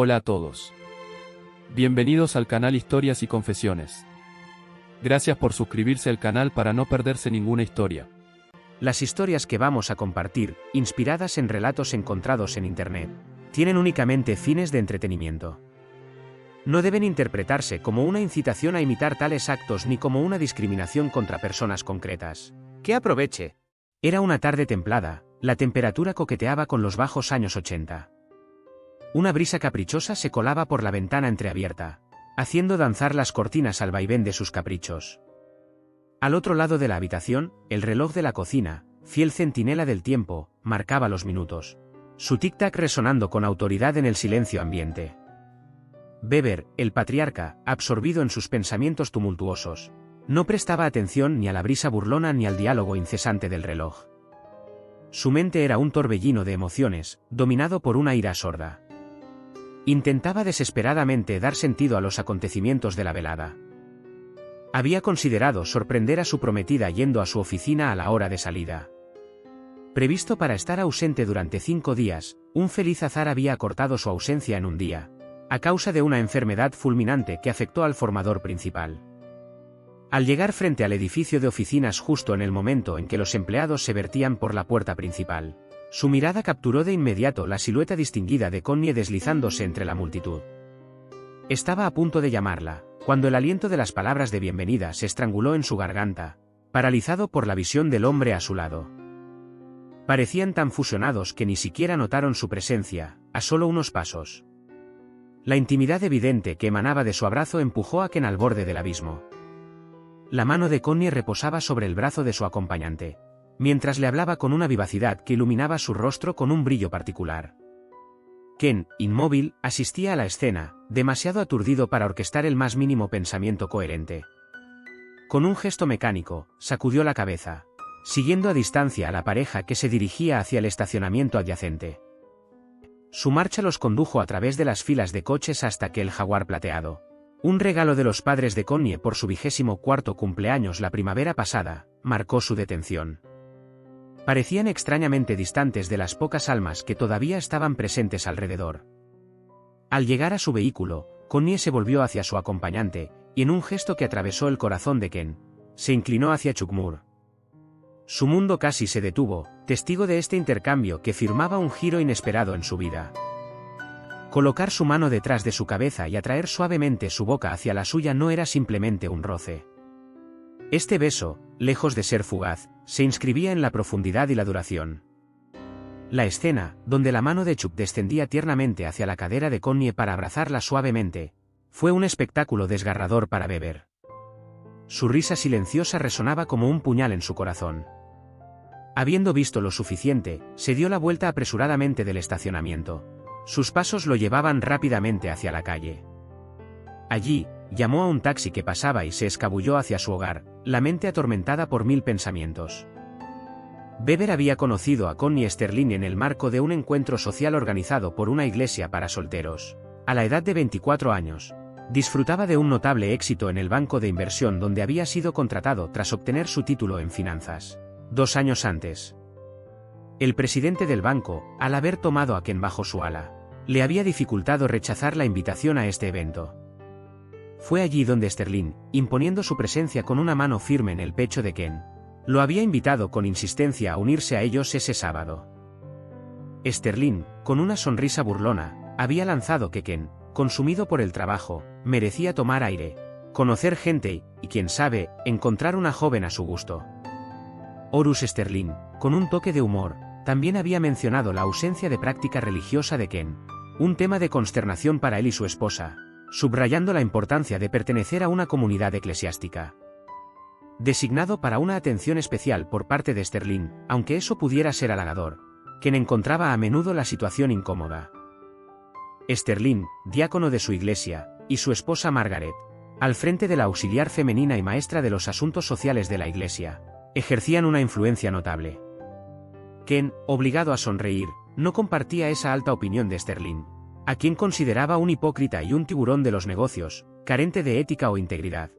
Hola a todos. Bienvenidos al canal Historias y Confesiones. Gracias por suscribirse al canal para no perderse ninguna historia. Las historias que vamos a compartir, inspiradas en relatos encontrados en Internet, tienen únicamente fines de entretenimiento. No deben interpretarse como una incitación a imitar tales actos ni como una discriminación contra personas concretas. ¡Que aproveche! Era una tarde templada, la temperatura coqueteaba con los bajos años 80. Una brisa caprichosa se colaba por la ventana entreabierta, haciendo danzar las cortinas al vaivén de sus caprichos. Al otro lado de la habitación, el reloj de la cocina, fiel centinela del tiempo, marcaba los minutos, su tic-tac resonando con autoridad en el silencio ambiente. Weber, el patriarca, absorbido en sus pensamientos tumultuosos, no prestaba atención ni a la brisa burlona ni al diálogo incesante del reloj. Su mente era un torbellino de emociones, dominado por una ira sorda. Intentaba desesperadamente dar sentido a los acontecimientos de la velada. Había considerado sorprender a su prometida yendo a su oficina a la hora de salida. Previsto para estar ausente durante 5 días, un feliz azar había acortado su ausencia en un día, a causa de una enfermedad fulminante que afectó al formador principal. Al llegar frente al edificio de oficinas justo en el momento en que los empleados se vertían por la puerta principal, su mirada capturó de inmediato la silueta distinguida de Connie deslizándose entre la multitud. Estaba a punto de llamarla, cuando el aliento de las palabras de bienvenida se estranguló en su garganta, paralizado por la visión del hombre a su lado. Parecían tan fusionados que ni siquiera notaron su presencia, a solo unos pasos. La intimidad evidente que emanaba de su abrazo empujó a Ken al borde del abismo. La mano de Connie reposaba sobre el brazo de su acompañante, mientras le hablaba con una vivacidad que iluminaba su rostro con un brillo particular. Ken, inmóvil, asistía a la escena, demasiado aturdido para orquestar el más mínimo pensamiento coherente. Con un gesto mecánico, sacudió la cabeza, siguiendo a distancia a la pareja que se dirigía hacia el estacionamiento adyacente. Su marcha los condujo a través de las filas de coches hasta que el Jaguar plateado, un regalo de los padres de Connie por su 24º cumpleaños la primavera pasada, marcó su detención. Parecían extrañamente distantes de las pocas almas que todavía estaban presentes alrededor. Al llegar a su vehículo, Connie se volvió hacia su acompañante, y en un gesto que atravesó el corazón de Ken, se inclinó hacia Chuck Moore. Su mundo casi se detuvo, testigo de este intercambio que firmaba un giro inesperado en su vida. Colocar su mano detrás de su cabeza y atraer suavemente su boca hacia la suya no era simplemente un roce. Este beso, lejos de ser fugaz, se inscribía en la profundidad y la duración. La escena, donde la mano de Chuck descendía tiernamente hacia la cadera de Connie para abrazarla suavemente, fue un espectáculo desgarrador para Weber. Su risa silenciosa resonaba como un puñal en su corazón. Habiendo visto lo suficiente, se dio la vuelta apresuradamente del estacionamiento. Sus pasos lo llevaban rápidamente hacia la calle. Allí, llamó a un taxi que pasaba y se escabulló hacia su hogar, la mente atormentada por 1000 pensamientos. Weber había conocido a Connie Sterling en el marco de un encuentro social organizado por una iglesia para solteros. A la edad de 24 años, disfrutaba de un notable éxito en el banco de inversión donde había sido contratado tras obtener su título en finanzas. 2 años antes. El presidente del banco, al haber tomado a Ken bajo su ala, le había dificultado rechazar la invitación a este evento. Fue allí donde Sterling, imponiendo su presencia con una mano firme en el pecho de Ken, lo había invitado con insistencia a unirse a ellos ese sábado. Sterling, con una sonrisa burlona, había lanzado que Ken, consumido por el trabajo, merecía tomar aire, conocer gente y, quién sabe, encontrar una joven a su gusto. Horus Sterling, con un toque de humor, también había mencionado la ausencia de práctica religiosa de Ken, un tema de consternación para él y su esposa, subrayando la importancia de pertenecer a una comunidad eclesiástica. Designado para una atención especial por parte de Sterling, aunque eso pudiera ser halagador, Ken encontraba a menudo la situación incómoda. Sterling, diácono de su iglesia, y su esposa Margaret, al frente de la auxiliar femenina y maestra de los asuntos sociales de la iglesia, ejercían una influencia notable. Ken, obligado a sonreír, no compartía esa alta opinión de Sterling, a quien consideraba un hipócrita y un tiburón de los negocios, carente de ética o integridad.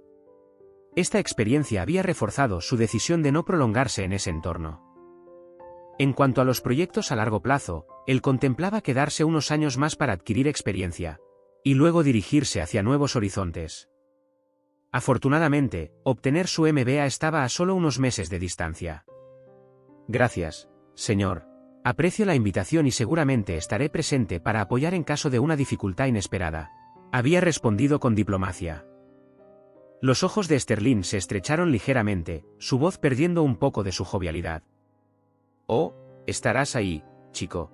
Esta experiencia había reforzado su decisión de no prolongarse en ese entorno. En cuanto a los proyectos a largo plazo, él contemplaba quedarse unos años más para adquirir experiencia, y luego dirigirse hacia nuevos horizontes. Afortunadamente, obtener su MBA estaba a solo unos meses de distancia. Gracias, señor. Aprecio la invitación y seguramente estaré presente para apoyar en caso de una dificultad inesperada. Había respondido con diplomacia. Los ojos de Sterling se estrecharon ligeramente, su voz perdiendo un poco de su jovialidad. «Oh, estarás ahí, chico.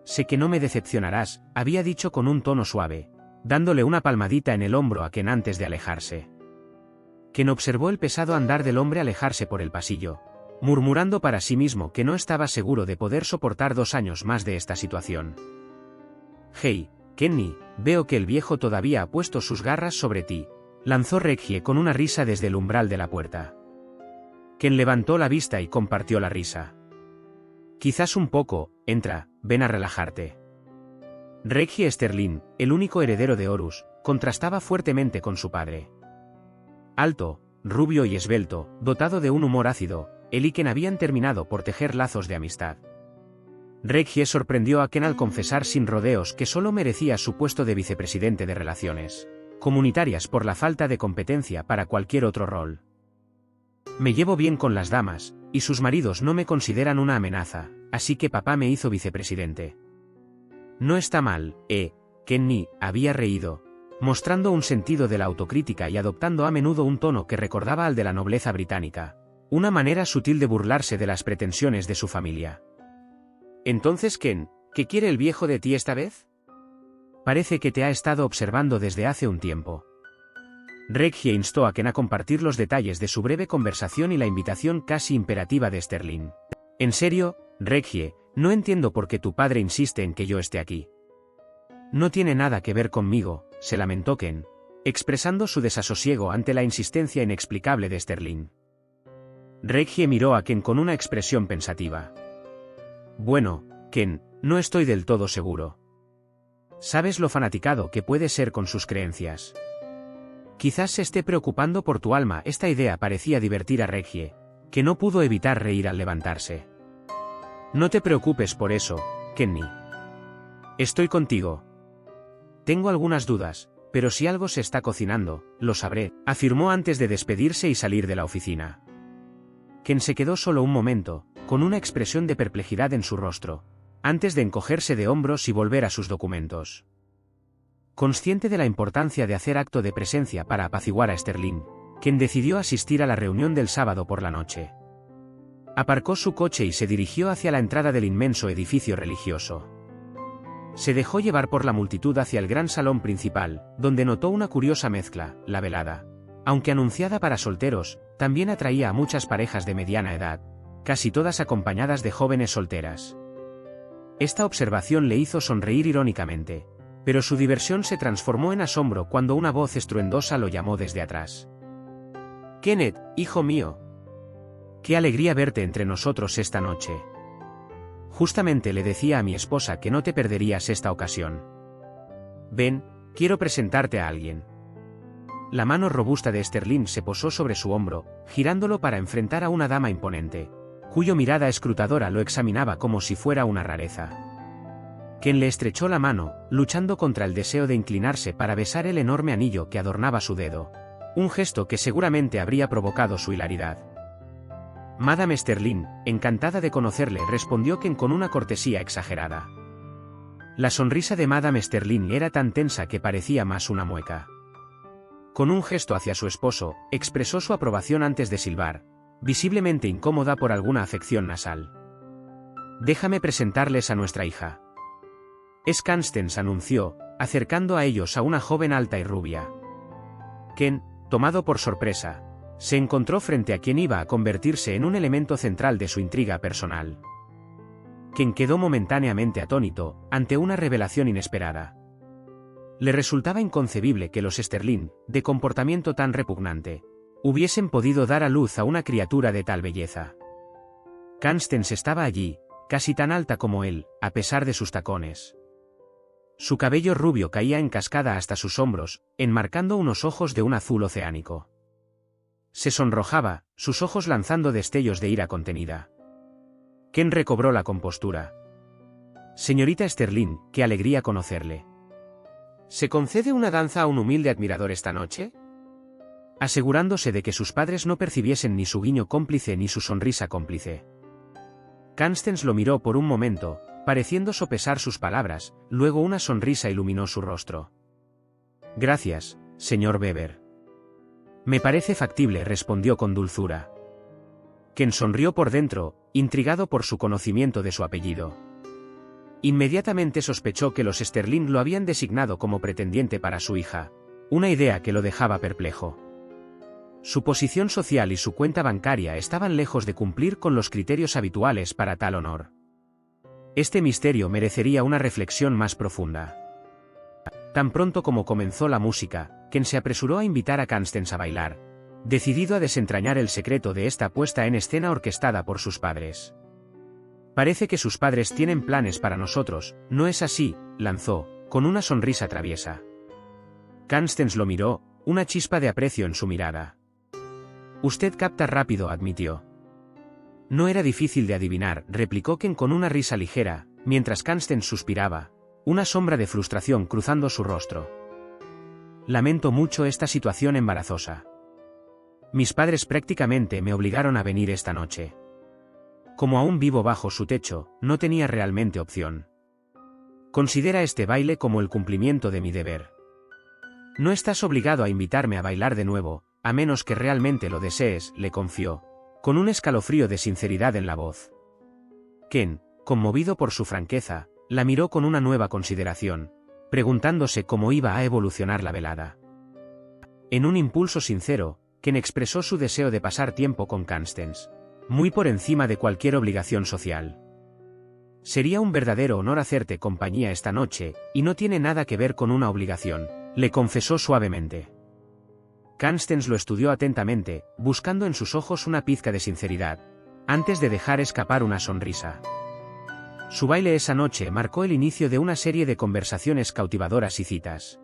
Sé que no me decepcionarás», había dicho con un tono suave, dándole una palmadita en el hombro a Ken antes de alejarse. Ken observó el pesado andar del hombre alejarse por el pasillo, murmurando para sí mismo que no estaba seguro de poder soportar 2 años más de esta situación. «Hey, Kenny, veo que el viejo todavía ha puesto sus garras sobre ti», lanzó Reggie con una risa desde el umbral de la puerta. Ken levantó la vista y compartió la risa. «Quizás un poco, entra, ven a relajarte». Reggie Sterling, el único heredero de Horus, contrastaba fuertemente con su padre. Alto, rubio y esbelto, dotado de un humor ácido, él y Ken habían terminado por tejer lazos de amistad. Reggie sorprendió a Ken al confesar sin rodeos que solo merecía su puesto de vicepresidente de Relaciones Comunitarias por la falta de competencia para cualquier otro rol. «Me llevo bien con las damas, y sus maridos no me consideran una amenaza, así que papá me hizo vicepresidente». «No está mal, Kenny», había reído, mostrando un sentido de la autocrítica y adoptando a menudo un tono que recordaba al de la nobleza británica, una manera sutil de burlarse de las pretensiones de su familia. «Entonces, Ken, ¿qué quiere el viejo de ti esta vez?» «Parece que te ha estado observando desde hace un tiempo». Reggie instó a Ken a compartir los detalles de su breve conversación y la invitación casi imperativa de Sterling. «En serio, Reggie, no entiendo por qué tu padre insiste en que yo esté aquí». «No tiene nada que ver conmigo», se lamentó Ken, expresando su desasosiego ante la insistencia inexplicable de Sterling. Reggie miró a Ken con una expresión pensativa. «Bueno, Ken, no estoy del todo seguro. Sabes lo fanaticado que puede ser con sus creencias. Quizás se esté preocupando por tu alma». Esta idea parecía divertir a Reggie, que no pudo evitar reír al levantarse. «No te preocupes por eso, Kenny. Estoy contigo. Tengo algunas dudas, pero si algo se está cocinando, lo sabré», afirmó antes de despedirse y salir de la oficina. Ken se quedó solo un momento, con una expresión de perplejidad en su rostro, antes de encogerse de hombros y volver a sus documentos. Consciente de la importancia de hacer acto de presencia para apaciguar a Sterling, Ken decidió asistir a la reunión del sábado por la noche. Aparcó su coche y se dirigió hacia la entrada del inmenso edificio religioso. Se dejó llevar por la multitud hacia el gran salón principal, donde notó una curiosa mezcla: la velada, aunque anunciada para solteros, también atraía a muchas parejas de mediana edad, casi todas acompañadas de jóvenes solteras. Esta observación le hizo sonreír irónicamente, pero su diversión se transformó en asombro cuando una voz estruendosa lo llamó desde atrás. «Kenneth, hijo mío. Qué alegría verte entre nosotros esta noche. Justamente le decía a mi esposa que no te perderías esta ocasión. Ven, quiero presentarte a alguien». La mano robusta de Sterling se posó sobre su hombro, girándolo para enfrentar a una dama imponente, cuya mirada escrutadora lo examinaba como si fuera una rareza. Ken le estrechó la mano, luchando contra el deseo de inclinarse para besar el enorme anillo que adornaba su dedo, un gesto que seguramente habría provocado su hilaridad. «Madame Sterling, encantada de conocerle», respondió Ken con una cortesía exagerada. La sonrisa de Madame Sterling era tan tensa que parecía más una mueca. Con un gesto hacia su esposo, expresó su aprobación antes de silbar, visiblemente incómoda por alguna afección nasal. «Déjame presentarles a nuestra hija. Es Constance», anunció, acercando a ellos a una joven alta y rubia. Ken, tomado por sorpresa, se encontró frente a quien iba a convertirse en un elemento central de su intriga personal. Ken quedó momentáneamente atónito ante una revelación inesperada. Le resultaba inconcebible que los Sterling, de comportamiento tan repugnante, hubiesen podido dar a luz a una criatura de tal belleza. Constance estaba allí, casi tan alta como él, a pesar de sus tacones. Su cabello rubio caía en cascada hasta sus hombros, enmarcando unos ojos de un azul oceánico. Se sonrojaba, sus ojos lanzando destellos de ira contenida. Ken recobró la compostura. Señorita Sterling, qué alegría conocerle. ¿Se concede una danza a un humilde admirador esta noche? Asegurándose de que sus padres no percibiesen ni su guiño cómplice ni su sonrisa cómplice. Constance lo miró por un momento, pareciendo sopesar sus palabras, luego una sonrisa iluminó su rostro. Gracias, señor Weber. Me parece factible, respondió con dulzura. Ken sonrió por dentro, intrigado por su conocimiento de su apellido. Inmediatamente sospechó que los Sterling lo habían designado como pretendiente para su hija, una idea que lo dejaba perplejo. Su posición social y su cuenta bancaria estaban lejos de cumplir con los criterios habituales para tal honor. Este misterio merecería una reflexión más profunda. Tan pronto como comenzó la música, Ken se apresuró a invitar a Constance a bailar, decidido a desentrañar el secreto de esta puesta en escena orquestada por sus padres. Parece que sus padres tienen planes para nosotros, ¿no es así?, lanzó, con una sonrisa traviesa. Constance lo miró, una chispa de aprecio en su mirada. Usted capta rápido, admitió. No era difícil de adivinar, replicó Ken con una risa ligera, mientras Constance suspiraba, una sombra de frustración cruzando su rostro. Lamento mucho esta situación embarazosa. Mis padres prácticamente me obligaron a venir esta noche. Como aún vivo bajo su techo, no tenía realmente opción. Considera este baile como el cumplimiento de mi deber. No estás obligado a invitarme a bailar de nuevo, a menos que realmente lo desees, le confió, con un escalofrío de sinceridad en la voz. Ken, conmovido por su franqueza, la miró con una nueva consideración, preguntándose cómo iba a evolucionar la velada. En un impulso sincero, Ken expresó su deseo de pasar tiempo con Constance, muy por encima de cualquier obligación social. Sería un verdadero honor hacerte compañía esta noche, y no tiene nada que ver con una obligación, le confesó suavemente. Constance lo estudió atentamente, buscando en sus ojos una pizca de sinceridad, antes de dejar escapar una sonrisa. Su baile esa noche marcó el inicio de una serie de conversaciones cautivadoras y citas.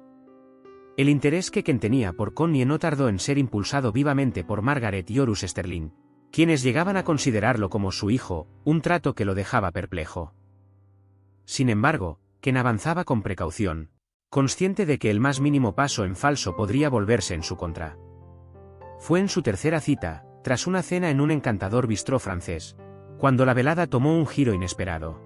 El interés que Ken tenía por Connie no tardó en ser impulsado vivamente por Margaret y Horus Sterling, quienes llegaban a considerarlo como su hijo, un trato que lo dejaba perplejo. Sin embargo, Ken avanzaba con precaución, consciente de que el más mínimo paso en falso podría volverse en su contra. Fue en su tercera cita, tras una cena en un encantador bistró francés, cuando la velada tomó un giro inesperado.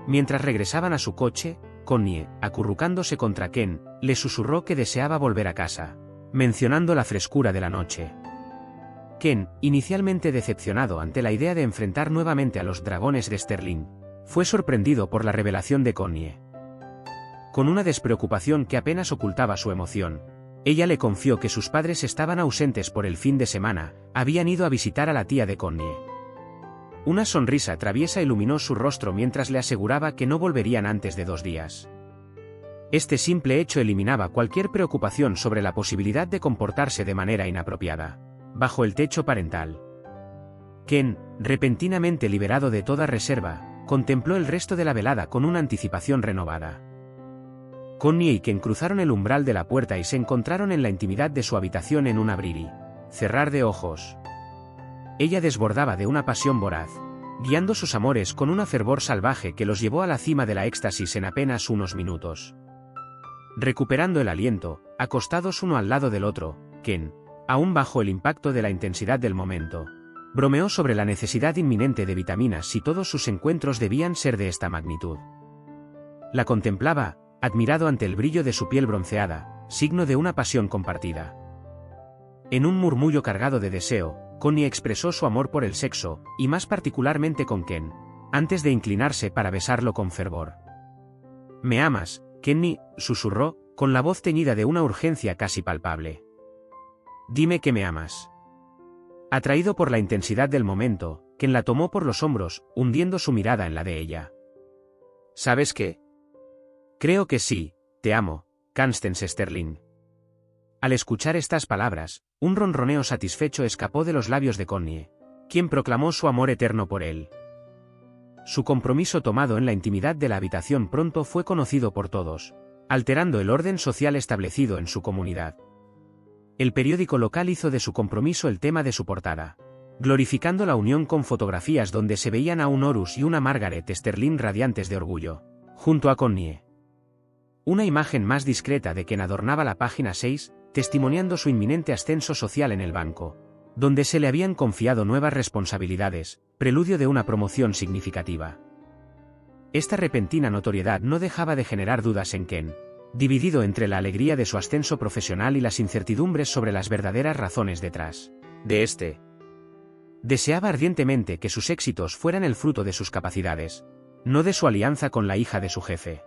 Mientras regresaban a su coche, Connie, acurrucándose contra Ken, le susurró que deseaba volver a casa, mencionando la frescura de la noche. Ken, inicialmente decepcionado ante la idea de enfrentar nuevamente a los dragones de Sterling, fue sorprendido por la revelación de Connie. Con una despreocupación que apenas ocultaba su emoción, ella le confió que sus padres estaban ausentes por el fin de semana, habían ido a visitar a la tía de Connie. Una sonrisa traviesa iluminó su rostro mientras le aseguraba que no volverían antes de 2 días. Este simple hecho eliminaba cualquier preocupación sobre la posibilidad de comportarse de manera inapropiada, bajo el techo parental. Ken, repentinamente liberado de toda reserva, contempló el resto de la velada con una anticipación renovada. Connie y Ken cruzaron el umbral de la puerta y se encontraron en la intimidad de su habitación en un abrir y cerrar de ojos. Ella desbordaba de una pasión voraz, guiando sus amores con una fervor salvaje que los llevó a la cima de la éxtasis en apenas unos minutos. Recuperando el aliento, acostados uno al lado del otro, Ken, aún bajo el impacto de la intensidad del momento, bromeó sobre la necesidad inminente de vitaminas si todos sus encuentros debían ser de esta magnitud. La contemplaba, admirado ante el brillo de su piel bronceada, signo de una pasión compartida. En un murmullo cargado de deseo, Connie expresó su amor por el sexo, y más particularmente con Ken, antes de inclinarse para besarlo con fervor. «¿Me amas, Kenny?», susurró, con la voz teñida de una urgencia casi palpable. «Dime que me amas». Atraído por la intensidad del momento, Ken la tomó por los hombros, hundiendo su mirada en la de ella. «¿Sabes qué? Creo que sí, te amo, Constance Sterling». Al escuchar estas palabras, un ronroneo satisfecho escapó de los labios de Connie, quien proclamó su amor eterno por él. Su compromiso tomado en la intimidad de la habitación pronto fue conocido por todos, alterando el orden social establecido en su comunidad. El periódico local hizo de su compromiso el tema de su portada. glorificando la unión con fotografías donde se veían a un Horus y una Margaret Sterling radiantes de orgullo, junto a Connie. Una imagen más discreta de Ken adornaba la página 6, testimoniando su inminente ascenso social en el banco, donde se le habían confiado nuevas responsabilidades, preludio de una promoción significativa. Esta repentina notoriedad no dejaba de generar dudas en Ken, dividido entre la alegría de su ascenso profesional y las incertidumbres sobre las verdaderas razones detrás de este. Deseaba ardientemente que sus éxitos fueran el fruto de sus capacidades, no de su alianza con la hija de su jefe.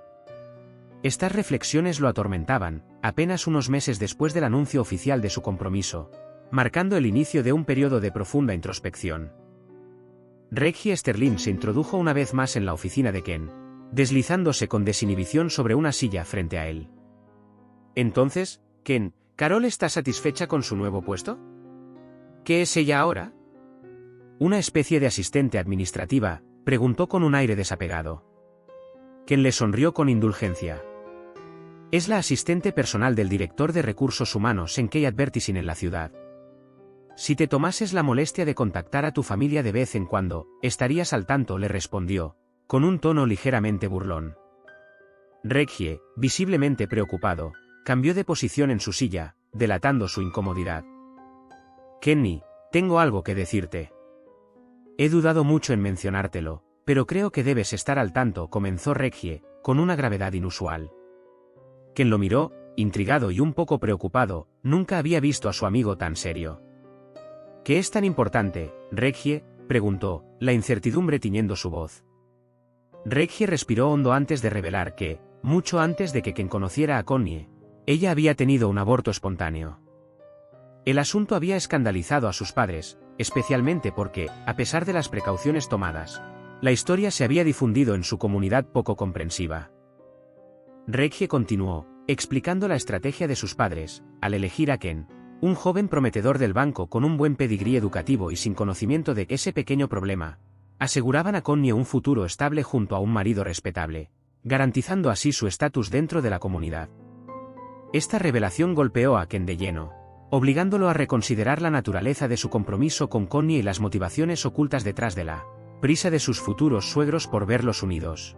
Estas reflexiones lo atormentaban, apenas unos meses después del anuncio oficial de su compromiso, marcando el inicio de un periodo de profunda introspección. Reggie Sterling se introdujo una vez más en la oficina de Ken, deslizándose con desinhibición sobre una silla frente a él. Entonces, Ken, ¿Carol está satisfecha con su nuevo puesto? ¿Qué es ella ahora? Una especie de asistente administrativa, preguntó con un aire desapegado. Ken le sonrió con indulgencia. Es la asistente personal del director de recursos humanos en Key Advertising en la ciudad. Si te tomases la molestia de contactar a tu familia de vez en cuando, estarías al tanto, le respondió, con un tono ligeramente burlón. Reggie, visiblemente preocupado, cambió de posición en su silla, delatando su incomodidad. Kenny, tengo algo que decirte. He dudado mucho en mencionártelo, pero creo que debes estar al tanto, comenzó Reggie, con una gravedad inusual. Ken lo miró, intrigado y un poco preocupado, nunca había visto a su amigo tan serio. ¿Qué es tan importante, Reggie?, preguntó, la incertidumbre tiñendo su voz. Reggie respiró hondo antes de revelar que, mucho antes de que Ken conociera a Connie, ella había tenido un aborto espontáneo. El asunto había escandalizado a sus padres, especialmente porque, a pesar de las precauciones tomadas, la historia se había difundido en su comunidad poco comprensiva. Reggie continuó, explicando la estrategia de sus padres, al elegir a Ken, un joven prometedor del banco con un buen pedigrí educativo y sin conocimiento de ese pequeño problema, aseguraban a Connie un futuro estable junto a un marido respetable, garantizando así su estatus dentro de la comunidad. Esta revelación golpeó a Ken de lleno, obligándolo a reconsiderar la naturaleza de su compromiso con Connie y las motivaciones ocultas detrás de la prisa de sus futuros suegros por verlos unidos.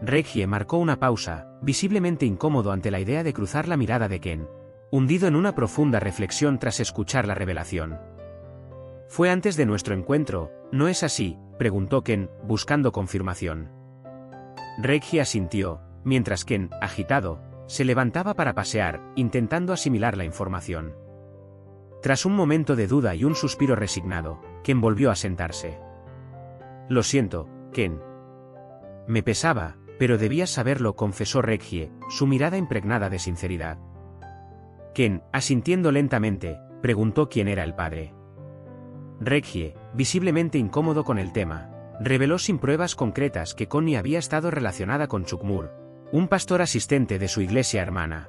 Reggie marcó una pausa, visiblemente incómodo ante la idea de cruzar la mirada de Ken, hundido en una profunda reflexión tras escuchar la revelación. «Fue antes de nuestro encuentro, ¿no es así?», preguntó Ken, buscando confirmación. Reggie asintió, mientras Ken, agitado, se levantaba para pasear, intentando asimilar la información. Tras un momento de duda y un suspiro resignado, Ken volvió a sentarse. «Lo siento, Ken. Me pesaba, pero debías saberlo», confesó Reggie, su mirada impregnada de sinceridad. Ken, asintiendo lentamente, preguntó quién era el padre. Reggie, visiblemente incómodo con el tema, reveló sin pruebas concretas que Connie había estado relacionada con Chuck Moore, un pastor asistente de su iglesia hermana.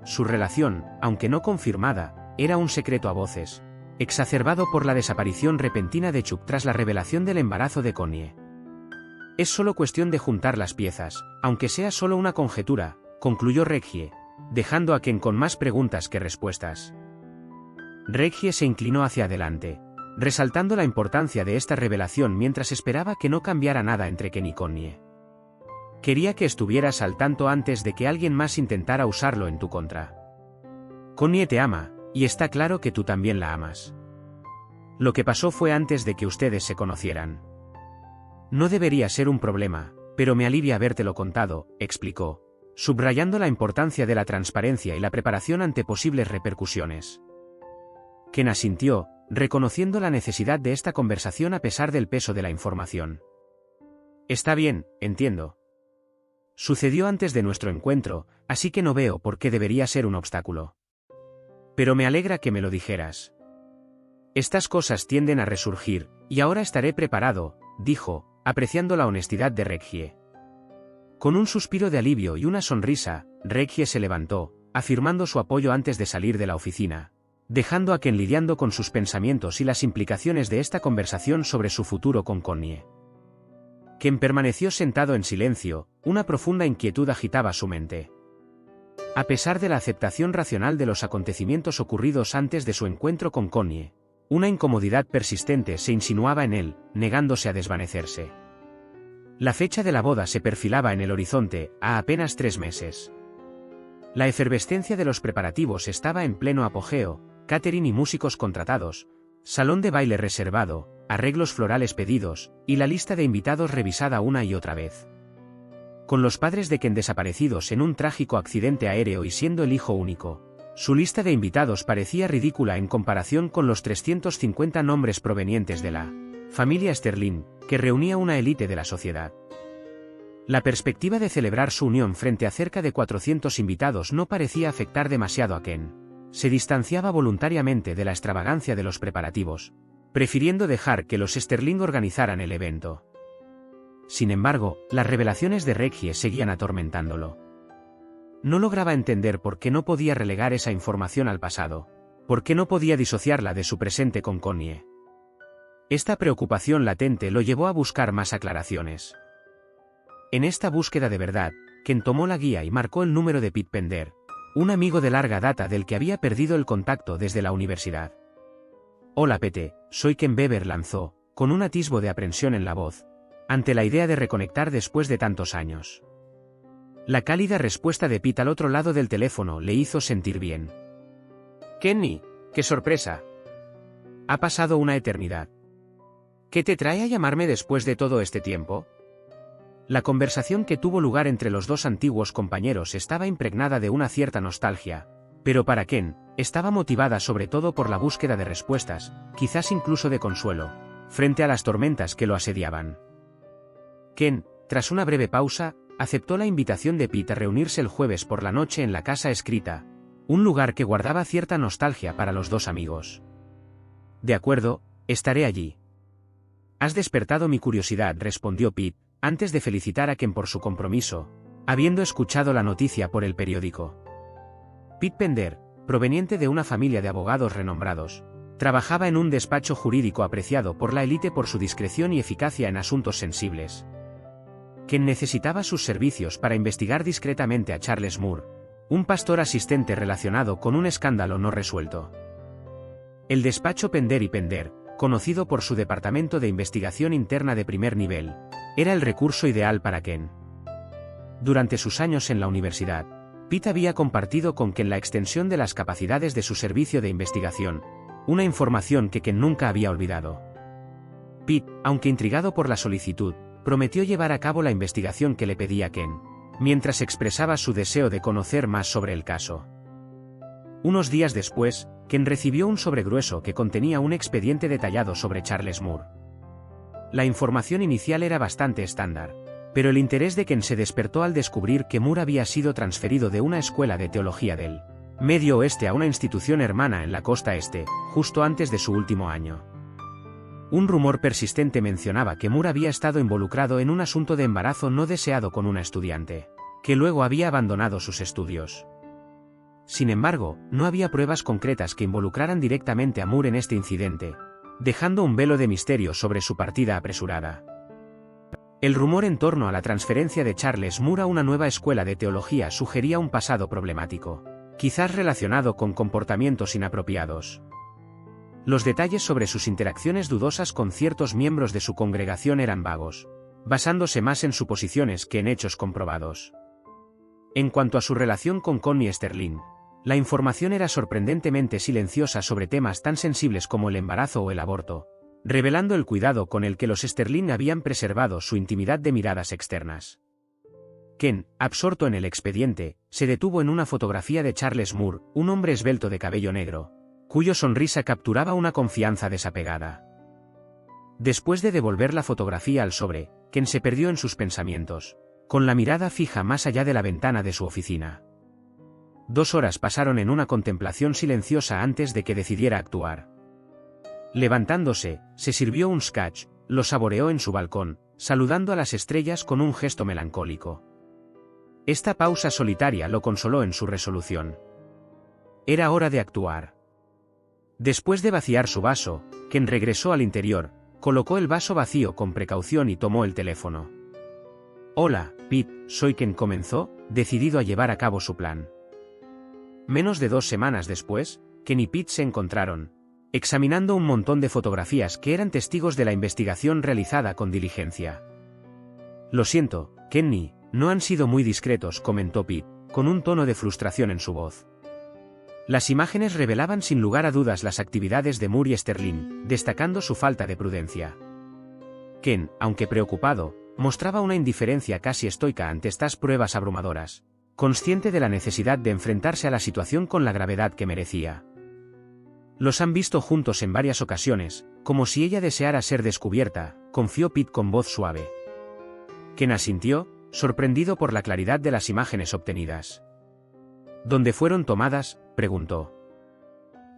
Su relación, aunque no confirmada, era un secreto a voces, exacerbado por la desaparición repentina de Chuck tras la revelación del embarazo de Connie. «Es solo cuestión de juntar las piezas, aunque sea solo una conjetura», concluyó Reggie, dejando a Ken con más preguntas que respuestas. Reggie se inclinó hacia adelante, resaltando la importancia de esta revelación mientras esperaba que no cambiara nada entre Ken y Connie. «Quería que estuvieras al tanto antes de que alguien más intentara usarlo en tu contra. Connie te ama, y está claro que tú también la amas. Lo que pasó fue antes de que ustedes se conocieran. No debería ser un problema, pero me alivia habértelo contado», explicó, subrayando la importancia de la transparencia y la preparación ante posibles repercusiones. Ken asintió, reconociendo la necesidad de esta conversación a pesar del peso de la información. «Está bien, entiendo. Sucedió antes de nuestro encuentro, así que no veo por qué debería ser un obstáculo. Pero me alegra que me lo dijeras. Estas cosas tienden a resurgir, y ahora estaré preparado», dijo, apreciando la honestidad de Reggie. Con un suspiro de alivio y una sonrisa, Reggie se levantó, afirmando su apoyo antes de salir de la oficina, dejando a Ken lidiando con sus pensamientos y las implicaciones de esta conversación sobre su futuro con Connie. Ken permaneció sentado en silencio, una profunda inquietud agitaba su mente. A pesar de la aceptación racional de los acontecimientos ocurridos antes de su encuentro con Connie, Una incomodidad persistente se insinuaba en él, negándose a desvanecerse. La fecha de la boda se perfilaba en el horizonte, a apenas 3 meses. La efervescencia de los preparativos estaba en pleno apogeo, catering y músicos contratados, salón de baile reservado, arreglos florales pedidos, y la lista de invitados revisada una y otra vez. Con los padres de Ken desaparecidos en un trágico accidente aéreo y siendo el hijo único, su lista de invitados parecía ridícula en comparación con los 350 nombres provenientes de la familia Sterling, que reunía una élite de la sociedad. La perspectiva de celebrar su unión frente a cerca de 400 invitados no parecía afectar demasiado a Ken. Se distanciaba voluntariamente de la extravagancia de los preparativos, prefiriendo dejar que los Sterling organizaran el evento. Sin embargo, las revelaciones de Reggie seguían atormentándolo. No lograba entender por qué no podía relegar esa información al pasado, por qué no podía disociarla de su presente con Connie. Esta preocupación latente lo llevó a buscar más aclaraciones. En esta búsqueda de verdad, Ken tomó la guía y marcó el número de Pete Pender, un amigo de larga data del que había perdido el contacto desde la universidad. «Hola Pete, soy Ken Beber», lanzó, con un atisbo de aprensión en la voz, ante la idea de reconectar después de tantos años. La cálida respuesta de Pete al otro lado del teléfono le hizo sentir bien. «Kenny, qué sorpresa. Ha pasado una eternidad. ¿Qué te trae a llamarme después de todo este tiempo?» La conversación que tuvo lugar entre los dos antiguos compañeros estaba impregnada de una cierta nostalgia, pero para Ken, estaba motivada sobre todo por la búsqueda de respuestas, quizás incluso de consuelo, frente a las tormentas que lo asediaban. Ken, tras una breve pausa, aceptó la invitación de Pete a reunirse el jueves por la noche en la casa escrita, un lugar que guardaba cierta nostalgia para los dos amigos. «De acuerdo, estaré allí». «Has despertado mi curiosidad», respondió Pete, antes de felicitar a Ken por su compromiso, habiendo escuchado la noticia por el periódico. Pete Pender, proveniente de una familia de abogados renombrados, trabajaba en un despacho jurídico apreciado por la élite por su discreción y eficacia en asuntos sensibles. Ken necesitaba sus servicios para investigar discretamente a Charles Moore, un pastor asistente relacionado con un escándalo no resuelto. El despacho Pender y Pender, conocido por su departamento de investigación interna de primer nivel, era el recurso ideal para Ken. Durante sus años en la universidad, Pete había compartido con Ken la extensión de las capacidades de su servicio de investigación, una información que Ken nunca había olvidado. Pete, aunque intrigado por la solicitud, prometió llevar a cabo la investigación que le pedía Ken, mientras expresaba su deseo de conocer más sobre el caso. Unos días después, Ken recibió un sobre grueso que contenía un expediente detallado sobre Charles Moore. La información inicial era bastante estándar, pero el interés de Ken se despertó al descubrir que Moore había sido transferido de una escuela de teología del Medio Oeste a una institución hermana en la costa este, justo antes de su último año. Un rumor persistente mencionaba que Moore había estado involucrado en un asunto de embarazo no deseado con una estudiante, que luego había abandonado sus estudios. Sin embargo, no había pruebas concretas que involucraran directamente a Moore en este incidente, dejando un velo de misterio sobre su partida apresurada. El rumor en torno a la transferencia de Charles Moore a una nueva escuela de teología sugería un pasado problemático, quizás relacionado con comportamientos inapropiados. Los detalles sobre sus interacciones dudosas con ciertos miembros de su congregación eran vagos, basándose más en suposiciones que en hechos comprobados. En cuanto a su relación con Connie Sterling, la información era sorprendentemente silenciosa sobre temas tan sensibles como el embarazo o el aborto, revelando el cuidado con el que los Sterling habían preservado su intimidad de miradas externas. Ken, absorto en el expediente, se detuvo en una fotografía de Charles Moore, un hombre esbelto de cabello negro, cuyo sonrisa capturaba una confianza desapegada. Después de devolver la fotografía al sobre, Ken se perdió en sus pensamientos, con la mirada fija más allá de la ventana de su oficina. 2 horas pasaron en una contemplación silenciosa antes de que decidiera actuar. Levantándose, se sirvió un scotch, lo saboreó en su balcón, saludando a las estrellas con un gesto melancólico. Esta pausa solitaria lo consoló en su resolución. Era hora de actuar. Después de vaciar su vaso, Ken regresó al interior, colocó el vaso vacío con precaución y tomó el teléfono. «Hola, Pete, soy Ken», comenzó, decidido a llevar a cabo su plan. Menos de 2 semanas después, Ken y Pete se encontraron, examinando un montón de fotografías que eran testigos de la investigación realizada con diligencia. Lo siento, Kenny, no han sido muy discretos, comentó Pete, con un tono de frustración en su voz. Las imágenes revelaban sin lugar a dudas las actividades de Moore y Sterling, destacando su falta de prudencia. Ken, aunque preocupado, mostraba una indiferencia casi estoica ante estas pruebas abrumadoras, consciente de la necesidad de enfrentarse a la situación con la gravedad que merecía. Los han visto juntos en varias ocasiones, como si ella deseara ser descubierta, confió Pete con voz suave. Ken asintió, sorprendido por la claridad de las imágenes obtenidas. ¿Dónde fueron tomadas?, preguntó.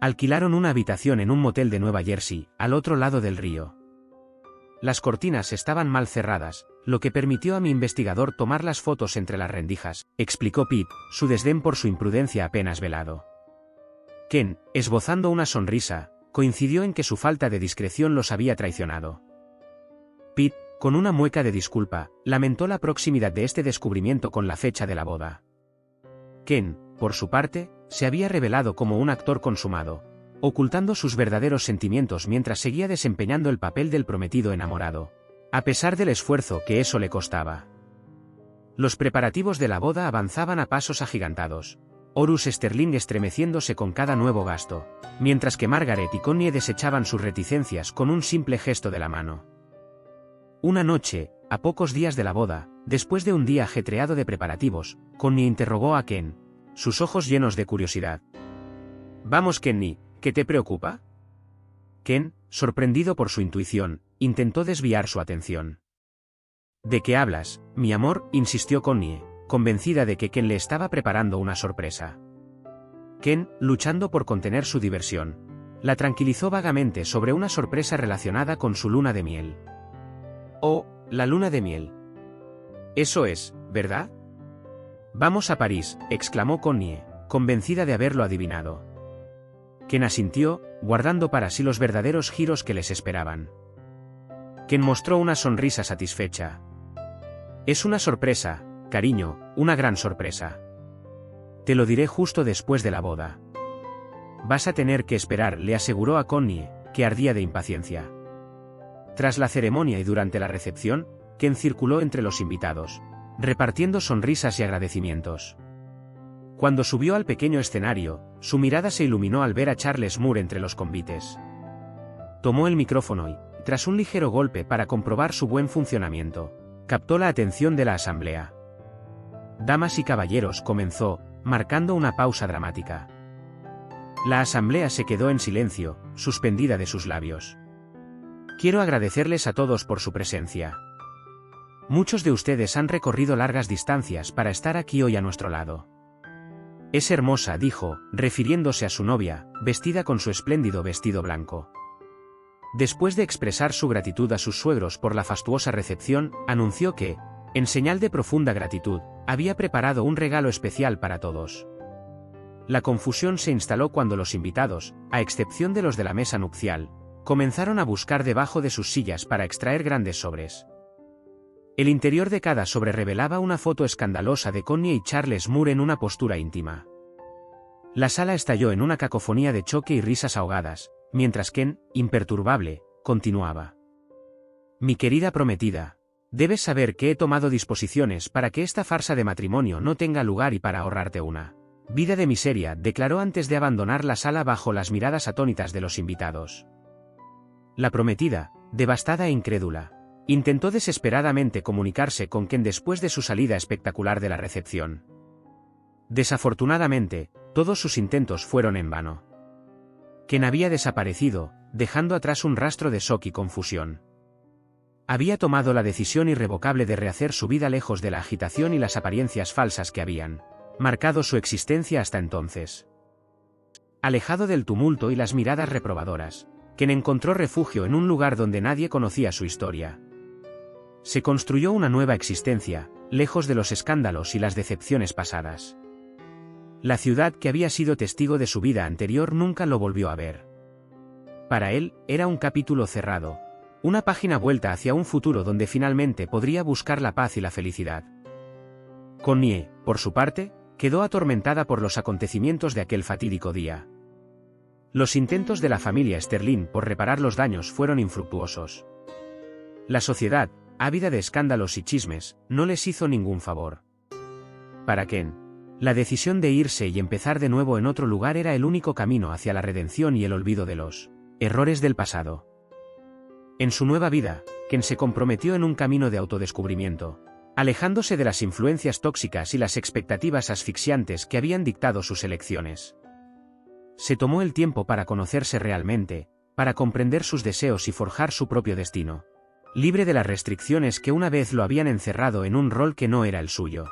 Alquilaron una habitación en un motel de Nueva Jersey, al otro lado del río. Las cortinas estaban mal cerradas, lo que permitió a mi investigador tomar las fotos entre las rendijas, explicó Pete, su desdén por su imprudencia apenas velado. Ken, esbozando una sonrisa, coincidió en que su falta de discreción los había traicionado. Pete, con una mueca de disculpa, lamentó la proximidad de este descubrimiento con la fecha de la boda. Ken, por su parte, se había revelado como un actor consumado, ocultando sus verdaderos sentimientos mientras seguía desempeñando el papel del prometido enamorado, a pesar del esfuerzo que eso le costaba. Los preparativos de la boda avanzaban a pasos agigantados, Horus Sterling estremeciéndose con cada nuevo gasto, mientras que Margaret y Connie desechaban sus reticencias con un simple gesto de la mano. Una noche, a pocos días de la boda, después de un día ajetreado de preparativos, Connie interrogó a Ken, sus ojos llenos de curiosidad. «Vamos, Kenny, ¿qué te preocupa?» Ken, sorprendido por su intuición, intentó desviar su atención. «¿De qué hablas, mi amor?», insistió Connie, convencida de que Ken le estaba preparando una sorpresa. Ken, luchando por contener su diversión, la tranquilizó vagamente sobre una sorpresa relacionada con su luna de miel. «Oh, la luna de miel. Eso es, ¿verdad?» «Vamos a París», exclamó Connie, convencida de haberlo adivinado. Ken asintió, guardando para sí los verdaderos giros que les esperaban. Ken mostró una sonrisa satisfecha. «Es una sorpresa, cariño, una gran sorpresa. Te lo diré justo después de la boda. Vas a tener que esperar», le aseguró a Connie, que ardía de impaciencia. Tras la ceremonia y durante la recepción, Ken circuló entre los invitados, repartiendo sonrisas y agradecimientos. Cuando subió al pequeño escenario, su mirada se iluminó al ver a Charles Moore entre los convites. Tomó el micrófono y, tras un ligero golpe para comprobar su buen funcionamiento, captó la atención de la asamblea. «Damas y caballeros», comenzó, marcando una pausa dramática. La asamblea se quedó en silencio, suspendida de sus labios. «Quiero agradecerles a todos por su presencia. Muchos de ustedes han recorrido largas distancias para estar aquí hoy a nuestro lado. Es hermosa», dijo, refiriéndose a su novia, vestida con su espléndido vestido blanco. Después de expresar su gratitud a sus suegros por la fastuosa recepción, anunció que, en señal de profunda gratitud, había preparado un regalo especial para todos. La confusión se instaló cuando los invitados, a excepción de los de la mesa nupcial, comenzaron a buscar debajo de sus sillas para extraer grandes sobres. El interior de cada sobre revelaba una foto escandalosa de Connie y Charles Moore en una postura íntima. La sala estalló en una cacofonía de choque y risas ahogadas, mientras Ken, imperturbable, continuaba. «Mi querida prometida, debes saber que he tomado disposiciones para que esta farsa de matrimonio no tenga lugar y para ahorrarte una vida de miseria», declaró antes de abandonar la sala bajo las miradas atónitas de los invitados. La prometida, devastada e incrédula, intentó desesperadamente comunicarse con Ken después de su salida espectacular de la recepción. Desafortunadamente, todos sus intentos fueron en vano. Ken había desaparecido, dejando atrás un rastro de shock y confusión. Había tomado la decisión irrevocable de rehacer su vida lejos de la agitación y las apariencias falsas que habían marcado su existencia hasta entonces. Alejado del tumulto y las miradas reprobadoras, Ken encontró refugio en un lugar donde nadie conocía su historia. Se construyó una nueva existencia, lejos de los escándalos y las decepciones pasadas. La ciudad que había sido testigo de su vida anterior nunca lo volvió a ver. Para él, era un capítulo cerrado, una página vuelta hacia un futuro donde finalmente podría buscar la paz y la felicidad. Connie, por su parte, quedó atormentada por los acontecimientos de aquel fatídico día. Los intentos de la familia Sterling por reparar los daños fueron infructuosos. La sociedad, ávida de escándalos y chismes, no les hizo ningún favor. Para Ken, la decisión de irse y empezar de nuevo en otro lugar era el único camino hacia la redención y el olvido de los errores del pasado. En su nueva vida, Ken se comprometió en un camino de autodescubrimiento, alejándose de las influencias tóxicas y las expectativas asfixiantes que habían dictado sus elecciones. Se tomó el tiempo para conocerse realmente, para comprender sus deseos y forjar su propio destino, libre de las restricciones que una vez lo habían encerrado en un rol que no era el suyo.